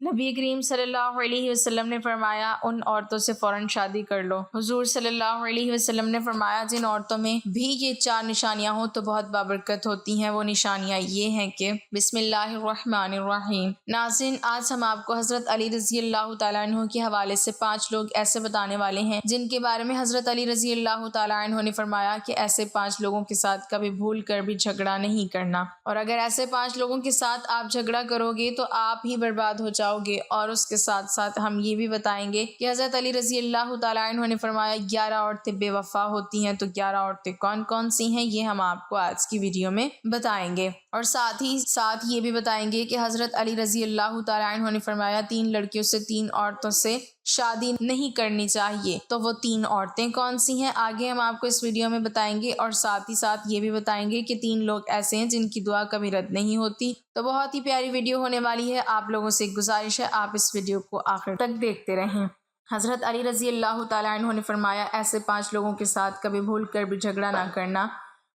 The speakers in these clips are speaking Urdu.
نبی کریم صلی اللہ علیہ وسلم نے فرمایا ان عورتوں سے فوراً شادی کر لو۔ حضور صلی اللہ علیہ وسلم نے فرمایا جن عورتوں میں بھی یہ 4 نشانیاں ہوں تو بہت بابرکت ہوتی ہیں۔ وہ نشانیاں یہ ہیں کہ بسم اللہ الرحمن الرحیم۔ ناظرین، آج ہم آپ کو حضرت علی رضی اللہ تعالیٰ عنہ کے حوالے سے 5 لوگ ایسے بتانے والے ہیں جن کے بارے میں حضرت علی رضی اللہ تعالیٰ عنہ نے فرمایا کہ ایسے 5 لوگوں کے ساتھ کبھی بھول کر بھی جھگڑا نہیں کرنا، اور اگر ایسے 5 لوگوں کے ساتھ آپ جھگڑا کرو گے تو آپ ہی برباد ہو جاؤ گے۔ اور اس کے ساتھ ساتھ ہم یہ بھی بتائیں گے کہ حضرت علی رضی اللہ تعالیٰ عنہ نے فرمایا 11 عورتیں بے وفا ہوتی ہیں۔ تو 11 عورتیں کون کون سی ہیں یہ ہم آپ کو آج کی ویڈیو میں بتائیں گے، اور ساتھ ہی ساتھ یہ بھی بتائیں گے کہ حضرت علی رضی اللہ تعالیٰ عنہ نے فرمایا 3 لڑکیوں سے 3 عورتوں سے شادی نہیں کرنی چاہیے۔ تو وہ 3 عورتیں کون سی ہیں آگے ہم آپ کو اس ویڈیو میں بتائیں گے، اور ساتھ ہی ساتھ یہ بھی بتائیں گے کہ 3 لوگ ایسے ہیں جن کی دعا کبھی رد نہیں ہوتی۔ تو بہت ہی پیاری ویڈیو ہونے والی ہے، آپ لوگوں سے ایک گزارش ہے آپ اس ویڈیو کو آخر تک دیکھتے رہیں۔ حضرت علی رضی اللہ تعالیٰ عنہ نے فرمایا ایسے 5 لوگوں کے ساتھ کبھی بھول کر بھی جھگڑا نہ کرنا،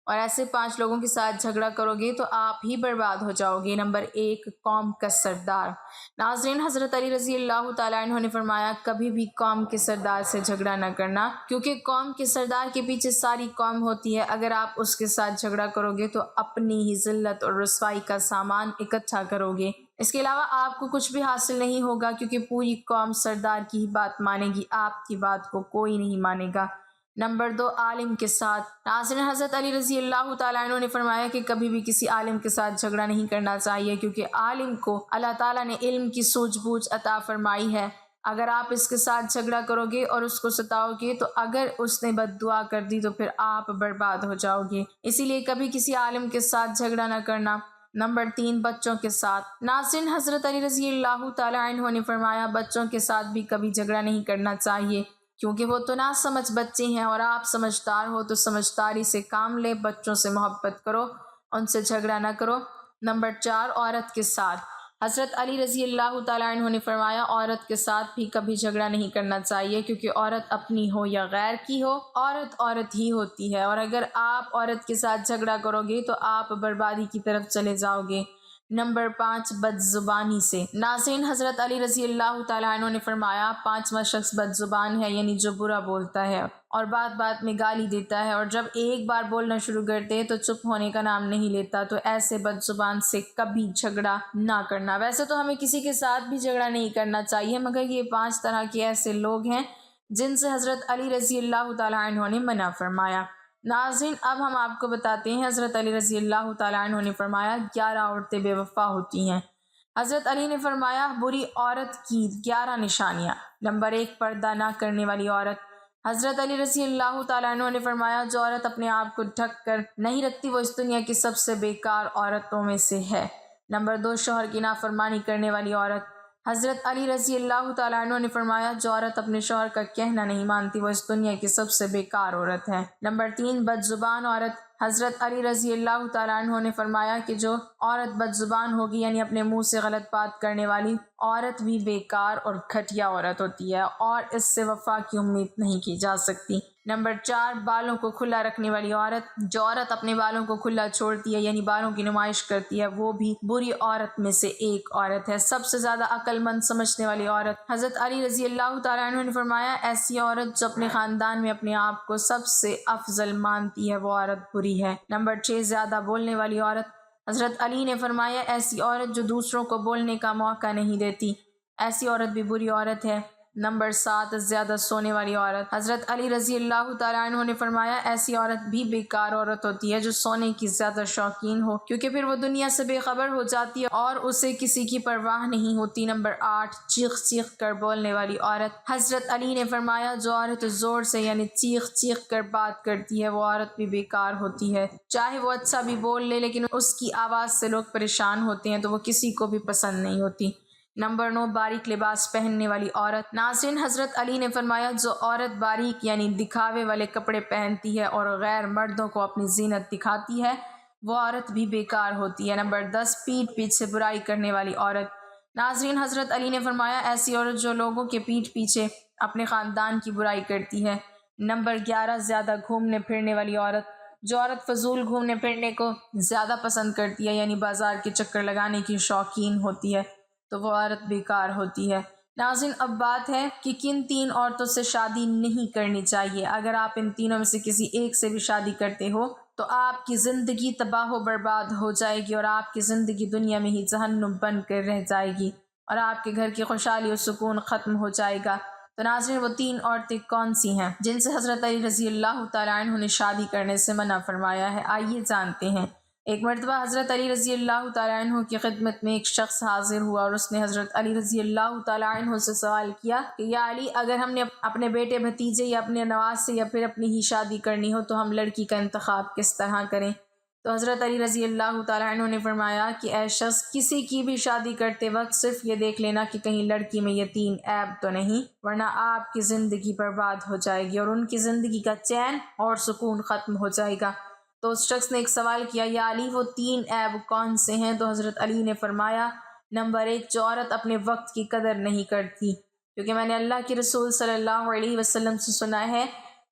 اور ایسے 5 لوگوں کے ساتھ جھگڑا کرو گے تو آپ ہی برباد ہو جاؤ گے۔ نمبر 1، قوم کا سردار۔ ناظرین، حضرت علی رضی اللہ تعالیٰ عنہ نے فرمایا کبھی بھی قوم کے سردار سے جھگڑا نہ کرنا، کیونکہ قوم کے سردار کے پیچھے ساری قوم ہوتی ہے۔ اگر آپ اس کے ساتھ جھگڑا کرو گے تو اپنی ہی ذلت اور رسوائی کا سامان اکٹھا کرو گے۔ اس کے علاوہ آپ کو کچھ بھی حاصل نہیں ہوگا، کیونکہ پوری قوم سردار کی ہی بات مانے گی، آپ کی بات کو کوئی نہیں مانے گا۔ نمبر 2، عالم کے ساتھ۔ ناظرین، حضرت علی رضی اللہ تعالیٰ عنہ نے فرمایا کہ کبھی بھی کسی عالم کے ساتھ جھگڑا نہیں کرنا چاہیے، کیونکہ عالم کو اللہ تعالیٰ نے علم کی سوجھ بوجھ عطا فرمائی ہے۔ اگر آپ اس کے ساتھ جھگڑا کرو گے اور اس کو ستاؤ گے تو اگر اس نے بد دعا کر دی تو پھر آپ برباد ہو جاؤ گے۔ اسی لیے کبھی کسی عالم کے ساتھ جھگڑا نہ کرنا۔ نمبر 3، بچوں کے ساتھ۔ ناظرین، حضرت علی رضی اللہ تعالیٰ عنہ نے فرمایا بچوں کے ساتھ بھی کبھی جھگڑا نہیں کرنا چاہیے، کیونکہ وہ تو نہ سمجھ بچے ہیں، اور آپ سمجھدار ہو تو سمجھداری سے کام لے، بچوں سے محبت کرو، ان سے جھگڑا نہ کرو۔ نمبر 4، عورت کے ساتھ۔ حضرت علی رضی اللہ تعالیٰ عنہ نے فرمایا عورت کے ساتھ بھی کبھی جھگڑا نہیں کرنا چاہیے، کیونکہ عورت اپنی ہو یا غیر کی ہو، عورت عورت ہی ہوتی ہے، اور اگر آپ عورت کے ساتھ جھگڑا کرو گے تو آپ بربادی کی طرف چلے جاؤ گے۔ نمبر 5، بد زبانی سے۔ ناظرین، حضرت علی رضی اللہ تعالیٰ عنہ نے فرمایا 5واں شخص بد زبان ہے، یعنی جو برا بولتا ہے اور بات بات میں گالی دیتا ہے، اور جب ایک بار بولنا شروع کرتے تو چپ ہونے کا نام نہیں لیتا۔ تو ایسے بد زبان سے کبھی جھگڑا نہ کرنا۔ ویسے تو ہمیں کسی کے ساتھ بھی جھگڑا نہیں کرنا چاہیے، مگر یہ 5 طرح کے ایسے لوگ ہیں جن سے حضرت علی رضی اللہ تعالیٰ عنہ نے منع فرمایا۔ ناظرین، اب ہم آپ کو بتاتے ہیں حضرت علی رضی اللہ تعالیٰ عنہ نے فرمایا 11 عورتیں بے وفا ہوتی ہیں۔ حضرت علی نے فرمایا بری عورت کی 11 نشانیاں۔ نمبر 1، پردہ نہ کرنے والی عورت۔ حضرت علی رضی اللہ تعالیٰ عنہ نے فرمایا جو عورت اپنے آپ کو ڈھک کر نہیں رکھتی وہ اس دنیا کی سب سے بیکار عورتوں میں سے ہے۔ نمبر 2، شوہر کی نافرمانی کرنے والی عورت۔ حضرت علی رضی اللہ تعالیٰ عنہ نے فرمایا جو عورت اپنے شوہر کا کہنا نہیں مانتی وہ اس دنیا کی سب سے بیکار عورت ہے۔ نمبر 3، بد زبان عورت۔ حضرت علی رضی اللہ تعالیٰ عنہ نے فرمایا کہ جو عورت بد زبان ہوگی، یعنی اپنے منہ سے غلط بات کرنے والی عورت بھی بیکار اور گھٹیا عورت ہوتی ہے، اور اس سے وفا کی امید نہیں کی جا سکتی۔ نمبر 4، بالوں کو کھلا رکھنے والی عورت۔ جو عورت اپنے بالوں کو کھلا چھوڑتی ہے، یعنی بالوں کی نمائش کرتی ہے، وہ بھی بری عورت میں سے ایک عورت ہے۔ سب سے زیادہ عقل مند سمجھنے والی عورت۔ حضرت علی رضی اللہ تعالیٰ عنہ نے فرمایا ایسی عورت جو اپنے خاندان میں اپنے آپ کو سب سے افضل مانتی ہے وہ عورت بری ہے۔ نمبر 6، زیادہ بولنے والی عورت۔ حضرت علی نے فرمایا ایسی عورت جو دوسروں کو بولنے کا موقع نہیں دیتی، ایسی عورت بھی بری عورت ہے۔ نمبر 7، زیادہ سونے والی عورت۔ حضرت علی رضی اللہ تعالیٰ عنہ نے فرمایا ایسی عورت بھی بیکار عورت ہوتی ہے جو سونے کی زیادہ شوقین ہو، کیونکہ پھر وہ دنیا سے بے خبر ہو جاتی ہے اور اسے کسی کی پرواہ نہیں ہوتی۔ نمبر 8، چیخ چیخ کر بولنے والی عورت۔ حضرت علی نے فرمایا جو عورت زور سے یعنی چیخ چیخ کر بات کرتی ہے وہ عورت بھی بیکار ہوتی ہے، چاہے وہ اچھا بھی بول لے لیکن اس کی آواز سے لوگ پریشان ہوتے ہیں تو وہ کسی کو بھی پسند نہیں ہوتی۔ نمبر 9، باریک لباس پہننے والی عورت۔ ناظرین، حضرت علی نے فرمایا جو عورت باریک یعنی دکھاوے والے کپڑے پہنتی ہے اور غیر مردوں کو اپنی زینت دکھاتی ہے وہ عورت بھی بیکار ہوتی ہے۔ نمبر 10، پیٹھ پیچھے برائی کرنے والی عورت۔ ناظرین، حضرت علی نے فرمایا ایسی عورت جو لوگوں کے پیٹھ پیچھے اپنے خاندان کی برائی کرتی ہے۔ نمبر 11، زیادہ گھومنے پھرنے والی عورت۔ جو عورت فضول گھومنے پھرنے کو زیادہ پسند کرتی ہے، یعنی بازار کے چکر لگانے کی شوقین ہوتی ہے، تو وہ عورت بیکار ہوتی ہے۔ ناظرین، اب بات ہے کہ کن 3 عورتوں سے شادی نہیں کرنی چاہیے۔ اگر آپ ان تینوں میں سے کسی ایک سے بھی شادی کرتے ہو تو آپ کی زندگی تباہ و برباد ہو جائے گی اور آپ کی زندگی دنیا میں ہی جہنم بن کر رہ جائے گی اور آپ کے گھر کی خوشحالی اور سکون ختم ہو جائے گا۔ تو ناظرین، وہ 3 عورتیں کون سی ہیں جن سے حضرت علی رضی اللہ تعالیٰ عنہ نے شادی کرنے سے منع فرمایا ہے؟ آئیے جانتے ہیں۔ ایک مرتبہ حضرت علی رضی اللہ تعالیٰ عنہ کی خدمت میں ایک شخص حاضر ہوا اور اس نے حضرت علی رضی اللہ تعالیٰ عنہ سے سوال کیا کہ یا علی، اگر ہم نے اپنے بیٹے بھتیجے یا اپنے نواز سے یا پھر اپنی ہی شادی کرنی ہو تو ہم لڑکی کا انتخاب کس طرح کریں؟ تو حضرت علی رضی اللہ تعالیٰ عنہ نے فرمایا کہ اے شخص، کسی کی بھی شادی کرتے وقت صرف یہ دیکھ لینا کہ کہیں لڑکی میں یہ 3 عیب تو نہیں، ورنہ آپ کی زندگی برباد ہو جائے گی اور ان کی زندگی کا چین اور سکون ختم ہو جائے گا۔ تو اس شخص نے ایک سوال کیا، یا علی، وہ 3 عیب کون سے ہیں؟ تو حضرت علی نے فرمایا، نمبر 1، جو عورت اپنے وقت کی قدر نہیں کرتی، کیونکہ میں نے اللہ کے رسول صلی اللہ علیہ وسلم سے سنا ہے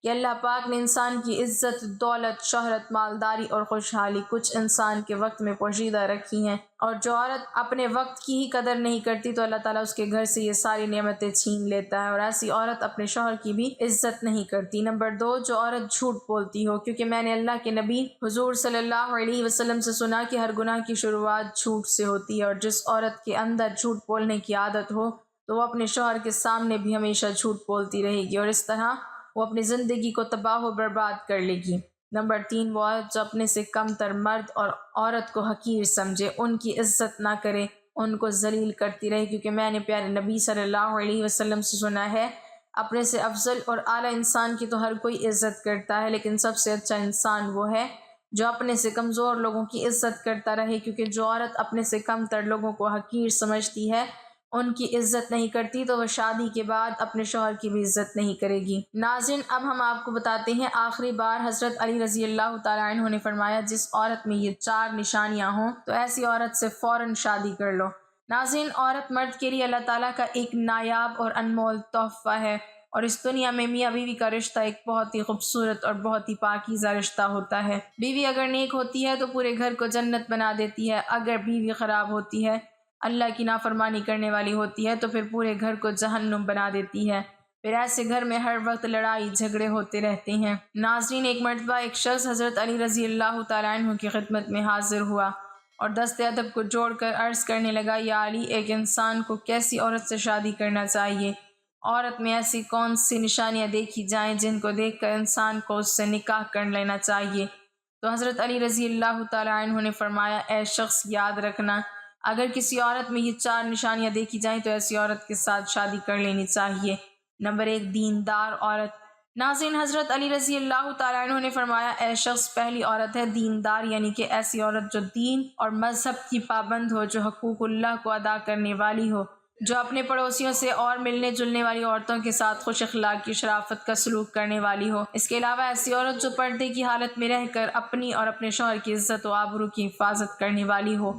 کہ اللہ پاک نے انسان کی عزت، دولت، شہرت، مالداری اور خوشحالی کچھ انسان کے وقت میں پوشیدہ رکھی ہیں، اور جو عورت اپنے وقت کی ہی قدر نہیں کرتی تو اللہ تعالیٰ اس کے گھر سے یہ ساری نعمتیں چھین لیتا ہے، اور ایسی عورت اپنے شوہر کی بھی عزت نہیں کرتی۔ نمبر 2، جو عورت جھوٹ بولتی ہو، کیونکہ میں نے اللہ کے نبی حضور صلی اللہ علیہ وسلم سے سنا کہ ہر گناہ کی شروعات جھوٹ سے ہوتی ہے، اور جس عورت کے اندر جھوٹ بولنے کی عادت ہو تو وہ اپنے شوہر کے سامنے بھی ہمیشہ جھوٹ بولتی رہے گی اور اس طرح وہ اپنی زندگی کو تباہ و برباد کر لے گی۔ نمبر 3، وہ عورت جو اپنے سے کم تر مرد اور عورت کو حقیر سمجھے، ان کی عزت نہ کرے، ان کو ذلیل کرتی رہے، کیونکہ میں نے پیارے نبی صلی اللہ علیہ وسلم سے سنا ہے اپنے سے افضل اور اعلیٰ انسان کی تو ہر کوئی عزت کرتا ہے، لیکن سب سے اچھا انسان وہ ہے جو اپنے سے کمزور لوگوں کی عزت کرتا رہے، کیونکہ جو عورت اپنے سے کم تر لوگوں کو حقیر سمجھتی ہے، ان کی عزت نہیں کرتی، تو وہ شادی کے بعد اپنے شوہر کی بھی عزت نہیں کرے گی۔ ناظرین، اب ہم آپ کو بتاتے ہیں آخری بار حضرت علی رضی اللہ تعالیٰ عنہ نے فرمایا جس عورت میں یہ 4 نشانیاں ہوں تو ایسی عورت سے فوراً شادی کر لو۔ ناظرین، عورت مرد کے لیے اللہ تعالیٰ کا ایک نایاب اور انمول تحفہ ہے، اور اس دنیا میں میاں بیوی کا رشتہ ایک بہت ہی خوبصورت اور بہت ہی پاکیزہ رشتہ ہوتا ہے۔ بیوی اگر نیک ہوتی ہے تو پورے گھر کو جنت بنا دیتی ہے، اگر بیوی خراب ہوتی ہے، اللہ کی نافرمانی کرنے والی ہوتی ہے، تو پھر پورے گھر کو جہنم بنا دیتی ہے۔ پھر ایسے گھر میں ہر وقت لڑائی جھگڑے ہوتے رہتے ہیں۔ ناظرین، ایک مرتبہ ایک شخص حضرت علی رضی اللہ تعالیٰ عنہ کی خدمت میں حاضر ہوا اور دست ادب کو جوڑ کر عرض کرنے لگا، یا علی، ایک انسان کو کیسی عورت سے شادی کرنا چاہیے؟ عورت میں ایسی کون سی نشانیاں دیکھی جائیں جن کو دیکھ کر انسان کو اس سے نکاح کر لینا چاہیے؟ تو حضرت علی رضی اللہ تعالیٰ عنہ نے فرمایا، اے شخص، یاد رکھنا، اگر کسی عورت میں یہ 4 نشانیاں دیکھی جائیں تو ایسی عورت کے ساتھ شادی کر لینی چاہیے۔ نمبر 1، دیندار عورت۔ ناظرین، حضرت علی رضی اللہ تعالیٰ عنہ نے فرمایا، اے شخص، پہلی عورت ہے دیندار، یعنی کہ ایسی عورت جو دین اور مذہب کی پابند ہو، جو حقوق اللہ کو ادا کرنے والی ہو، جو اپنے پڑوسیوں سے اور ملنے جلنے والی عورتوں کے ساتھ خوش اخلاقی شرافت کا سلوک کرنے والی ہو۔ اس کے علاوہ ایسی عورت جو پردے کی حالت میں رہ کر اپنی اور اپنے شوہر کی عزت و آبرو کی حفاظت کرنے والی ہو۔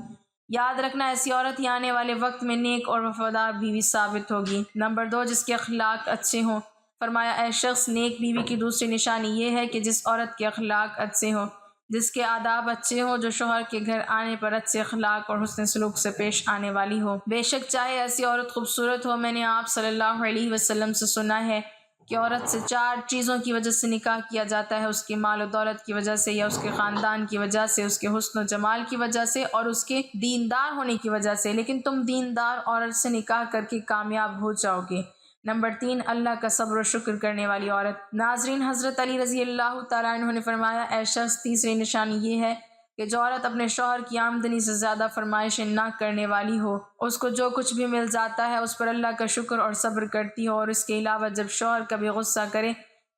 یاد رکھنا، ایسی عورت ہی آنے والے وقت میں نیک اور وفادار بیوی ثابت ہوگی۔ نمبر 2، جس کے اخلاق اچھے ہوں۔ فرمایا، اے شخص، نیک بیوی کی دوسری نشانی یہ ہے کہ جس عورت کے اخلاق اچھے ہوں، جس کے آداب اچھے ہوں، جو شوہر کے گھر آنے پر اچھے اخلاق اور حسن سلوک سے پیش آنے والی ہو۔ بے شک چاہے ایسی عورت خوبصورت ہو، میں نے آپ صلی اللہ علیہ وسلم سے سنا ہے کہ عورت سے 4 چیزوں کی وجہ سے نکاح کیا جاتا ہے، اس کی مال و دولت کی وجہ سے، یا اس کے خاندان کی وجہ سے، اس کے حسن و جمال کی وجہ سے، اور اس کے دیندار ہونے کی وجہ سے، لیکن تم دیندار عورت سے نکاح کر کے کامیاب ہو جاؤ گے۔ نمبر 3، اللہ کا صبر و شکر کرنے والی عورت۔ ناظرین، حضرت علی رضی اللہ تعالیٰ عنہ نے فرمایا، اے شخص، تیسری نشانی یہ ہے کہ جو عورت اپنے شوہر کی آمدنی سے زیادہ فرمائشیں نہ کرنے والی ہو، اس کو جو کچھ بھی مل جاتا ہے اس پر اللہ کا شکر اور صبر کرتی ہو، اور اس کے علاوہ جب شوہر کبھی غصہ کرے،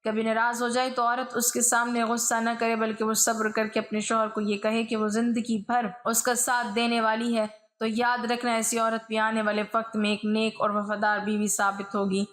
کبھی ناراض ہو جائے تو عورت اس کے سامنے غصہ نہ کرے، بلکہ وہ صبر کر کے اپنے شوہر کو یہ کہے کہ وہ زندگی بھر اس کا ساتھ دینے والی ہے۔ تو یاد رکھنا، ایسی عورت بھی آنے والے وقت میں ایک نیک اور وفادار بیوی ثابت ہوگی۔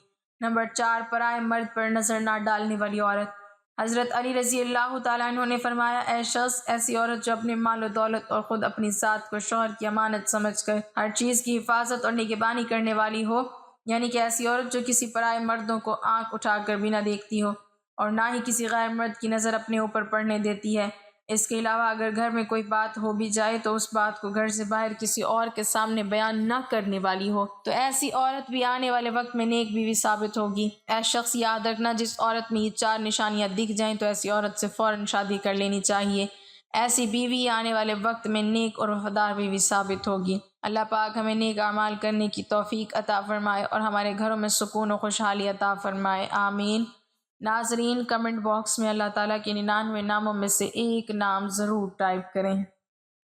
نمبر 4، پرائے مرد پر نظر نہ ڈالنے والی عورت۔ حضرت علی رضی اللہ تعالیٰ عنہ نے فرمایا، اے شخص، ایسی عورت جو اپنے مال و دولت اور خود اپنی ذات کو شوہر کی امانت سمجھ کر ہر چیز کی حفاظت اور نگہبانی کرنے والی ہو، یعنی کہ ایسی عورت جو کسی پرائے مردوں کو آنکھ اٹھا کر بھی نہ دیکھتی ہو اور نہ ہی کسی غیر مرد کی نظر اپنے اوپر پڑنے دیتی ہے۔ اس کے علاوہ اگر گھر میں کوئی بات ہو بھی جائے تو اس بات کو گھر سے باہر کسی اور کے سامنے بیان نہ کرنے والی ہو، تو ایسی عورت بھی آنے والے وقت میں نیک بیوی ثابت ہوگی۔ اے شخص یاد رکھنا، جس عورت میں یہ 4 نشانیاں دکھ جائیں تو ایسی عورت سے فوراً شادی کر لینی چاہیے۔ ایسی بیوی آنے والے وقت میں نیک اور وفادار بیوی ثابت ہوگی۔ اللہ پاک ہمیں نیک اعمال کرنے کی توفیق عطا فرمائے اور ہمارے گھروں میں سکون و خوشحالی عطا فرمائے، آمین۔ ناظرین، کمنٹ باکس میں اللہ تعالیٰ کے 99 ناموں میں سے ایک نام ضرور ٹائپ کریں۔